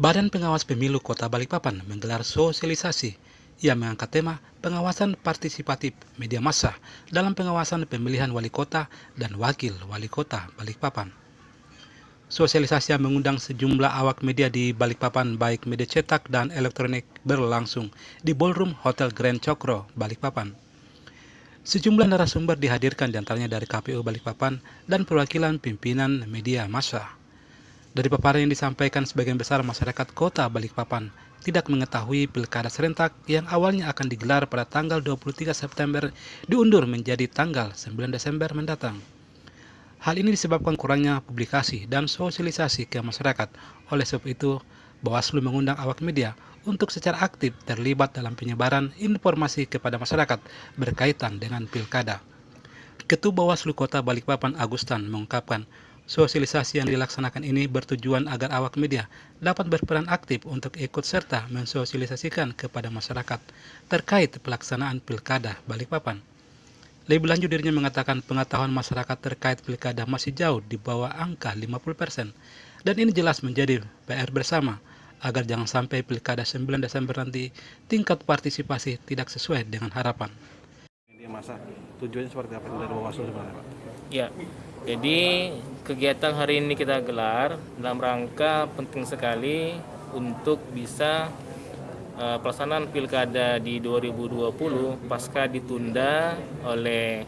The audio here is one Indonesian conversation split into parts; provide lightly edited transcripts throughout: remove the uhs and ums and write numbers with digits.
Badan Pengawas Pemilu Kota Balikpapan menggelar sosialisasi yang mengangkat tema pengawasan partisipatif media massa dalam pengawasan pemilihan wali kota dan wakil wali kota Balikpapan. Sosialisasi yang mengundang sejumlah awak media di Balikpapan baik media cetak dan elektronik berlangsung di Ballroom Hotel Grand Cokro, Balikpapan. Sejumlah narasumber dihadirkan diantaranya dari KPU Balikpapan dan perwakilan pimpinan media massa. Dari paparan yang disampaikan, sebagian besar masyarakat kota Balikpapan tidak mengetahui pilkada serentak yang awalnya akan digelar pada tanggal 23 September diundur menjadi tanggal 9 Desember mendatang. Hal ini disebabkan kurangnya publikasi dan sosialisasi ke masyarakat. Oleh sebab itu, Bawaslu mengundang awak media untuk secara aktif terlibat dalam penyebaran informasi kepada masyarakat berkaitan dengan pilkada. Ketua Bawaslu Kota Balikpapan Agustan mengungkapkan, sosialisasi yang dilaksanakan ini bertujuan agar awak media dapat berperan aktif untuk ikut serta mensosialisasikan kepada masyarakat terkait pelaksanaan pilkada Balikpapan. Lebih lanjut, dirinya mengatakan pengetahuan masyarakat terkait pilkada masih jauh di bawah angka 50%, dan ini jelas menjadi PR bersama agar jangan sampai pilkada 9 Desember nanti tingkat partisipasi tidak sesuai dengan harapan. Media massa, tujuannya seperti apa dari Bawaslu sebenarnya, Pak? Ya, jadi kegiatan hari ini kita gelar dalam rangka penting sekali untuk bisa pelaksanaan pilkada di 2020 pasca ditunda oleh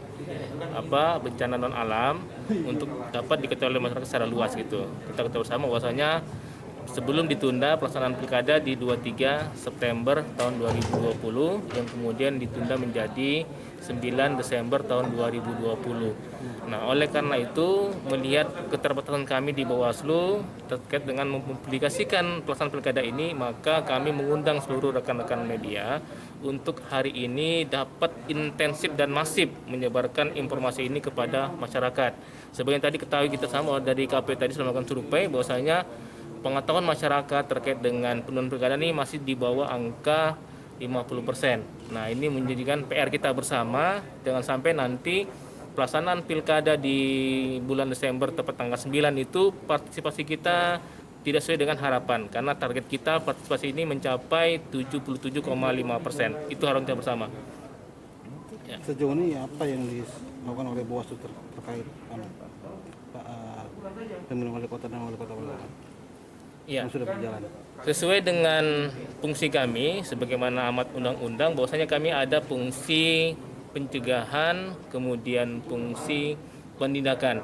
bencana non alam untuk dapat diketahui oleh masyarakat secara luas gitu. Kita ketahui bersama bahwasanya sebelum ditunda pelaksanaan pilkada di 23 September tahun 2020 yang kemudian ditunda menjadi 9 Desember tahun 2020. Nah, oleh karena itu, melihat keterbatasan kami di Bawaslu terkait dengan mempublikasikan pelaksanaan pilkada ini, maka kami mengundang seluruh rekan-rekan media untuk hari ini dapat intensif dan masif menyebarkan informasi ini kepada masyarakat. Sebagai yang tadi ketahui kita sama dari KPU tadi sudah melakukan survei bahwasanya pengetahuan masyarakat terkait dengan penundaan pilkada ini masih di bawah angka 50%. Nah, ini menjadikan PR kita bersama, jangan sampai nanti pelaksanaan pilkada di bulan Desember tepat tanggal 9 itu partisipasi kita tidak sesuai dengan harapan, karena target kita partisipasi ini mencapai 77,5%. Itu harapan kita bersama. Ya. Sejauh ini apa yang dilakukan oleh Bawaslu terkait pemilihan wali kota dan wali kota Balikpapan? Ya. Yang sudah berjalan. Sesuai dengan fungsi kami, sebagaimana amat undang-undang, bahwasanya kami ada fungsi pencegahan, kemudian fungsi penindakan.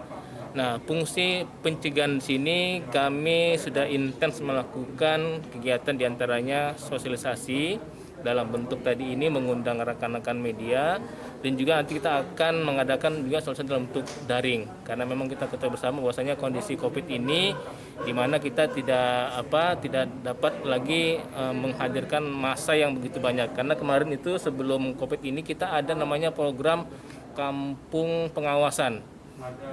Nah, fungsi pencegahan di sini kami sudah intens melakukan kegiatan diantaranya sosialisasi dalam bentuk tadi ini mengundang rekan-rekan media, dan juga nanti kita akan mengadakan juga sosialisasi dalam bentuk daring, karena memang kita ketahui bersama bahwasanya kondisi COVID ini di mana kita tidak dapat lagi menghadirkan massa yang begitu banyak, karena kemarin itu sebelum COVID ini kita ada namanya program kampung pengawasan,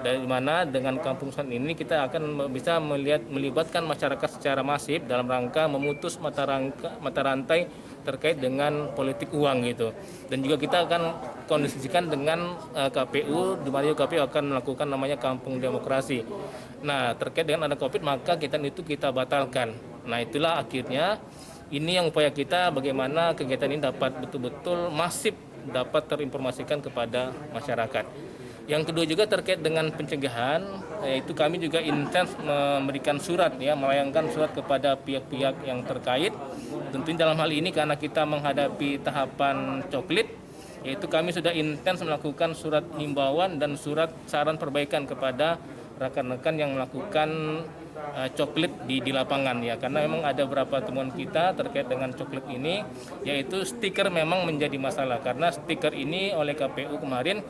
dari mana dengan kampung pengawasan ini kita akan bisa melibatkan masyarakat secara masif dalam rangka memutus mata rantai terkait dengan politik uang gitu. Dan juga kita akan kondisikan dengan KPU, di mana KPU akan melakukan namanya kampung demokrasi. Nah, terkait dengan ada COVID maka kegiatan itu kita batalkan. Nah, itulah akhirnya ini yang upaya kita bagaimana kegiatan ini dapat betul-betul masif dapat terinformasikan kepada masyarakat. Yang kedua juga terkait dengan pencegahan, yaitu kami juga intens memberikan surat, melayangkan surat kepada pihak-pihak yang terkait. Tentunya dalam hal ini karena kita menghadapi tahapan coklit, yaitu kami sudah intens melakukan surat himbauan dan surat saran perbaikan kepada rekan-rekan yang melakukan coklit di lapangan, karena memang ada beberapa temuan kita terkait dengan coklit ini, yaitu stiker memang menjadi masalah, karena stiker ini oleh KPU kemarin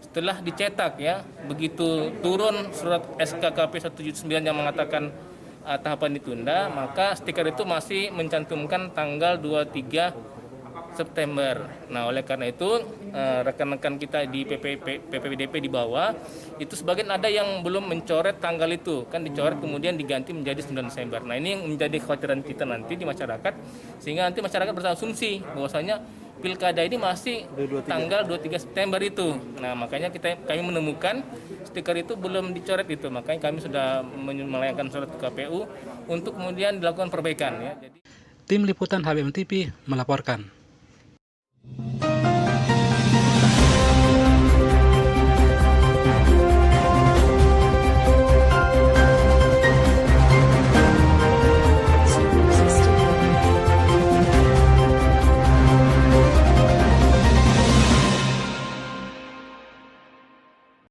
setelah dicetak begitu turun surat SKKP 179 yang mengatakan tahapan ditunda, maka stiker itu masih mencantumkan tanggal 23 September. Nah, oleh karena itu rekan-rekan kita di PPDP di bawah itu sebagian ada yang belum mencoret tanggal itu, kan dicoret kemudian diganti menjadi 9 Desember. Nah, ini yang menjadi kekhawatiran kita nanti di masyarakat, sehingga nanti masyarakat berasumsi bahwasanya pilkada ini masih 23. tanggal 23 September itu. Nah, makanya kami menemukan stiker itu belum dicoret itu. Makanya kami sudah melayangkan surat ke KPU untuk kemudian dilakukan perbaikan ya. Tim Liputan HBM TV melaporkan.